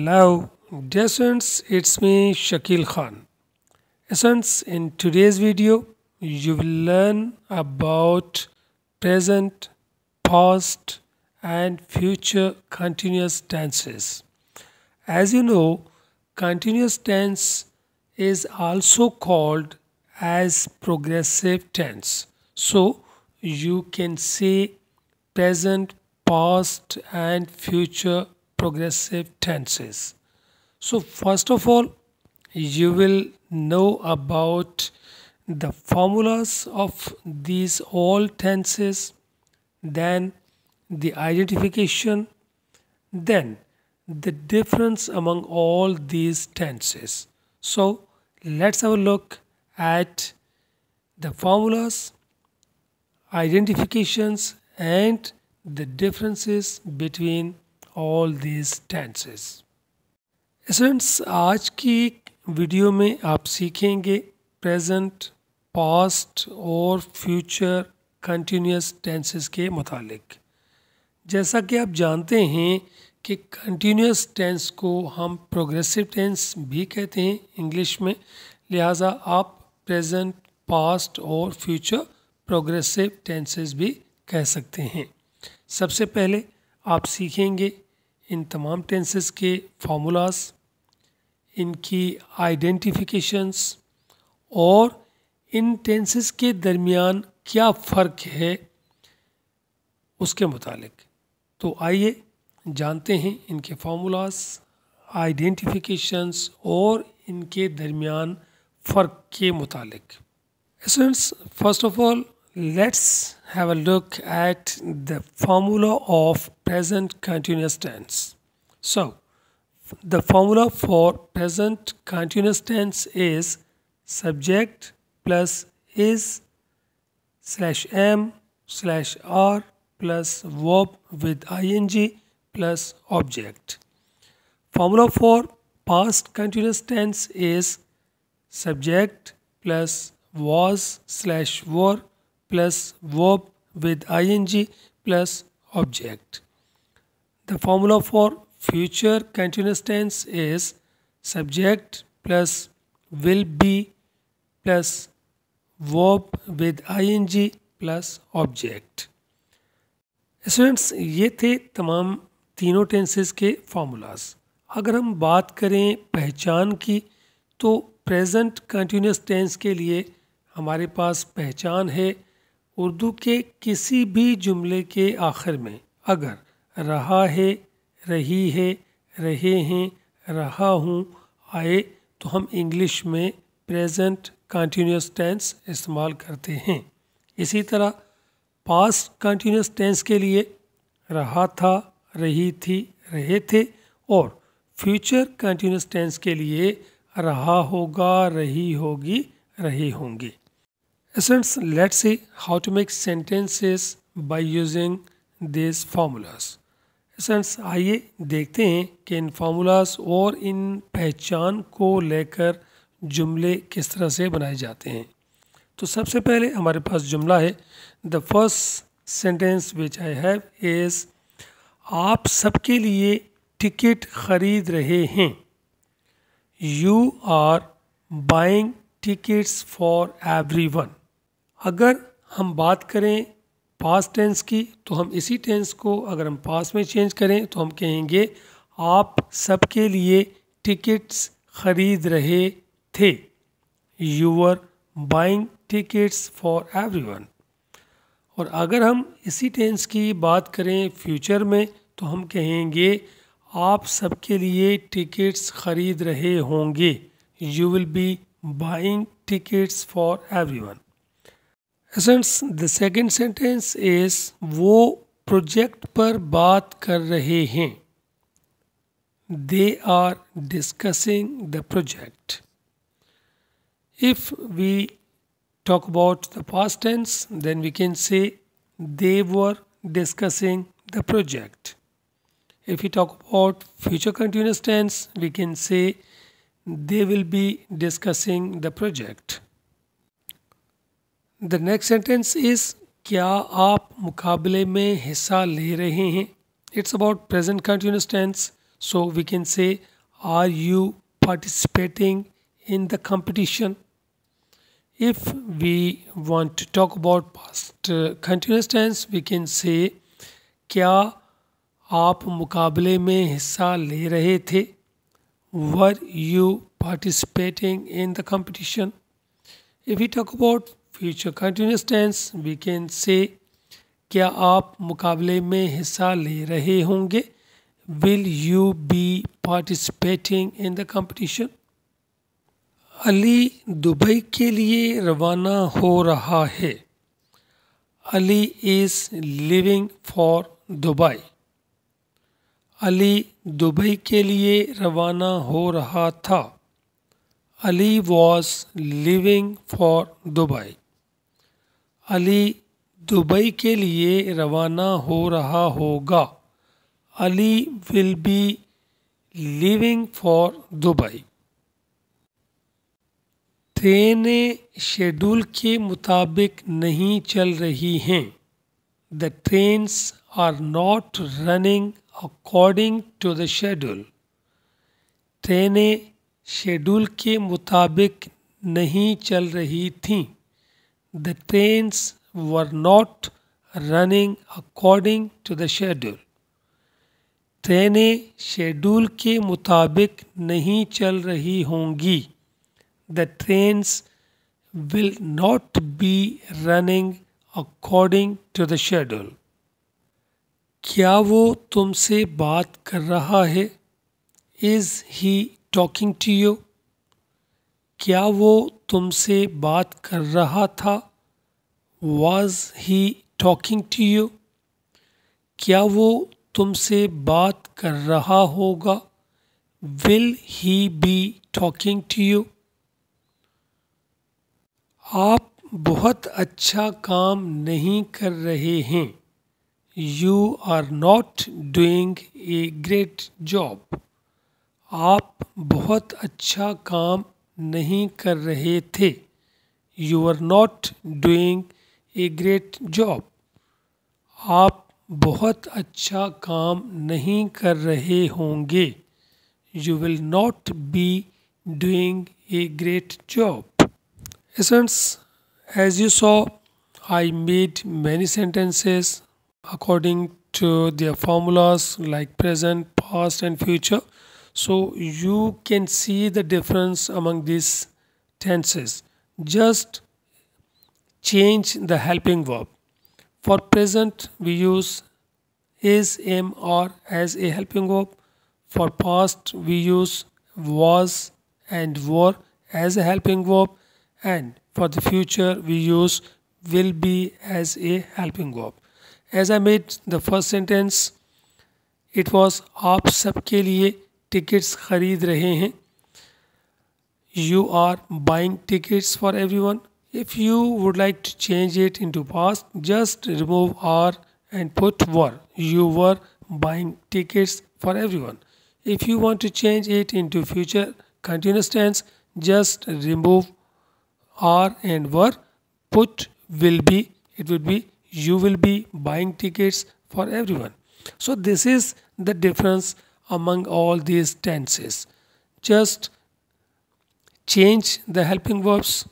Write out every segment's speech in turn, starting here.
Hello, dear students, it's me Shakil Khan. Students, in today's video, you will learn about present, past, and future continuous tenses. As you know, continuous tense is also called as progressive tense. So, you can say present, past, and future progressive tenses. So, first of all, you will know about the formulas of these all tenses, then the identification, then the difference among all these tenses. So, let's have a look at the formulas, identifications, and the differences between all these tenses. Students आज की video में आप सीखेंगे present, past और future continuous tenses के मुतालिक। जैसा कि आप जानते हैं कि कंटिन्यूस टेंस को हम प्रोग्रेसिव टेंस भी कहते हैं इंग्लिश में, लिहाजा आप प्रेजेंट, पास्ट और फ्यूचर प्रोग्रेसिव टेंसेस भी कह सकते हैं। सबसे पहले आप सीखेंगे इन तमाम टेंसेस के फार्मूलाज, इनकी आइडेंटिफिकेशंस और इन टेंसेस के दरमियान क्या फ़र्क है उसके मुतालिक। तो आइए जानते हैं इनके फार्मूलाज, आइडेंटिफिकेशंस और इनके दरमियान फ़र्क के मुतालिक। Students, first of all let's have a look at the formula of present continuous tense. So, the formula for present continuous tense is subject plus is slash am slash are plus verb with ing plus object. Formula for past continuous tense is subject plus was slash were plus verb with ing plus object. The formula for future continuous tense is subject plus will be plus verb with ing plus object. Students, ये थे तमाम तीनों tenses के formulas. अगर हम बात करें पहचान की, तो प्रेजेंट कंटिन्यूस टेंस के लिए हमारे पास पहचान है उर्दू के किसी भी जुमले के आखिर में अगर रहा है, रही है, रहे हैं, रहा हूँ आए तो हम इंग्लिश में प्रेजेंट कंटिन्यूस टेंस इस्तेमाल करते हैं। इसी तरह पास्ट कंटिन्यूस टेंस के लिए रहा था, रही थी, रहे थे, और फ्यूचर कंटिन्यूस टेंस के लिए रहा होगा, रही होगी, रहे होंगे। Students, let's see how to make sentences by using these formulas. Students, आइए देखते हैं कि इन फार्मूलाज और इन पहचान को लेकर जुमले किस तरह से बनाए जाते हैं। तो सबसे पहले हमारे पास जुमला है। The first sentence which I have is आप सबके लिए टिकट खरीद रहे हैं। You are buying tickets for everyone. अगर हम बात करें पास्ट टेंस की, तो हम इसी टेंस को अगर हम पास्ट में चेंज करें तो हम कहेंगे आप सबके लिए टिकट्स खरीद रहे थे। You were buying tickets for everyone. और अगर हम इसी टेंस की बात करें फ्यूचर में, तो हम कहेंगे आप सबके लिए टिकट्स खरीद रहे होंगे। You will be buying tickets for everyone. The second sentence is वो प्रोजेक्ट पर बात कर रहे हैं। They are discussing the project. If we talk about the past tense, then we can say they were discussing the project. If we talk about future continuous tense, we can say they will be discussing the project. The next sentence is क्या आप मुकाबले में हिस्सा ले रहे हैं? It's about present continuous tense, so we can say Are you participating in the competition? If we want to talk about past continuous tense, we can say क्या आप मुकाबले में हिस्सा ले रहे थे? Were you participating in the competition? If we talk about future continuous tense, we can say क्या आप मुकाबले में हिस्सा ले रहे होंगे? Will you be participating in the competition? Ali Dubai के लिए रवाना हो रहा है. Ali is leaving for Dubai. Ali Dubai के लिए रवाना हो रहा था. Ali was leaving for Dubai. Ali Dubai के लिए रवाना हो रहा होगा. Ali will be leaving for Dubai. ट्रेनें शेड्यूल के मुताबिक नहीं चल रही हैं. The trains are not running according to the schedule. ट्रेनें शेड्यूल के मुताबिक नहीं चल रही थीं. The trains were not running according to the schedule. ट्रेनें शेड्यूल के मुताबिक नहीं चल रही होंगी. The trains will not be running according to the schedule. क्या वो तुमसे बात कर रहा है? Is he talking to you? क्या वो तुमसे बात कर रहा था? Was he talking to you? क्या वो तुमसे बात कर रहा होगा? Will he be talking to you? आप बहुत अच्छा काम नहीं कर रहे हैं. You are not doing a great job. आप बहुत अच्छा काम नहीं कर रहे थे. You are not doing a great job. आप बहुत अच्छा काम नहीं कर रहे होंगे. You will not be doing a great job. Students, as you saw, I made many sentences according to their formulas like present, past and future. So you can see the difference among these tenses. Just change the helping verb. For present we use is, am, or as a helping verb. For past we use was and were as a helping verb. And for the future we use will be as a helping verb. As I made the first sentence, it was आप सबके लिए tickets खरीद रहे हैं. You are buying tickets for everyone. If you would like to change it into past, just remove are and put were. You were buying tickets for everyone. If you want to change it into future continuous tense, just remove are and were, put will be. It would be you will be buying tickets for everyone. So this is the difference among all these tenses. Just change the helping verbs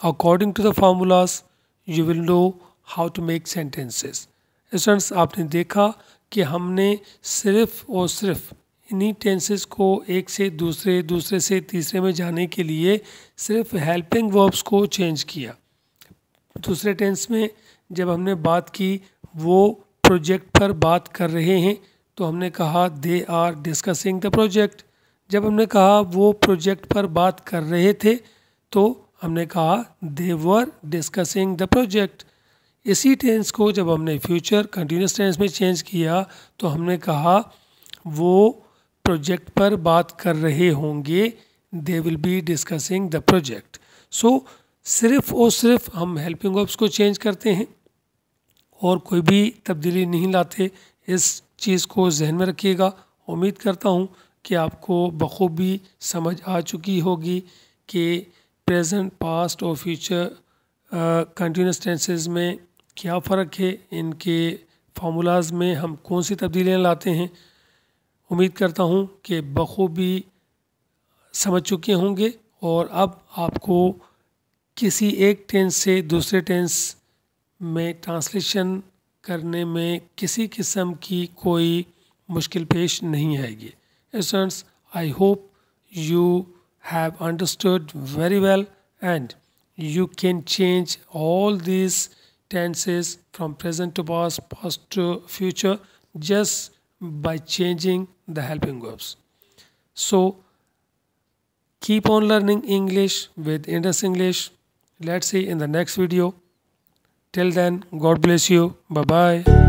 according to the formulas. You will know how to make sentences. Students, आपने देखा कि हमने सिर्फ और सिर्फ इन्हीं tenses को एक से दूसरे, दूसरे से तीसरे में जाने के लिए सिर्फ हेल्पिंग वर्ब्स को चेंज किया. दूसरे टेंस में जब हमने बात की वो प्रोजेक्ट पर बात कर रहे हैं तो हमने कहा they are discussing the project. जब हमने कहा वो प्रोजेक्ट पर बात कर रहे थे तो हमने कहा दे वर डिस्कसिंग द प्रोजेक्ट. इसी टेंस को जब हमने फ्यूचर कंटिन्यूस टेंस में चेंज किया तो हमने कहा वो प्रोजेक्ट पर बात कर रहे होंगे. They will be discussing the project. So सिर्फ और सिर्फ हम हेल्पिंग वर्ब्स को चेंज करते हैं और कोई भी तब्दीली नहीं लाते. इस चीज़ को जहन में रखिएगा. उम्मीद करता हूँ कि आपको बखूबी समझ आ चुकी होगी कि प्रेजेंट, पास्ट और फ्यूचर कंटिन्यूस टेंसेस में क्या फ़र्क है, इनके फार्मूलाज में हम कौन सी तब्दीलियाँ लाते हैं. उम्मीद करता हूँ कि बखूबी समझ चुके होंगे और अब आपको किसी एक टेंस से दूसरे टेंस में ट्रांसलेशन करने में किसी किस्म की कोई मुश्किल पेश नहीं आएगी। Students, I hope you have understood very well and you can change all these tenses from present to past, past to future just by changing the helping verbs. So keep on learning English with Indus English. Let's see in the next video. Till then, God bless you. Bye bye.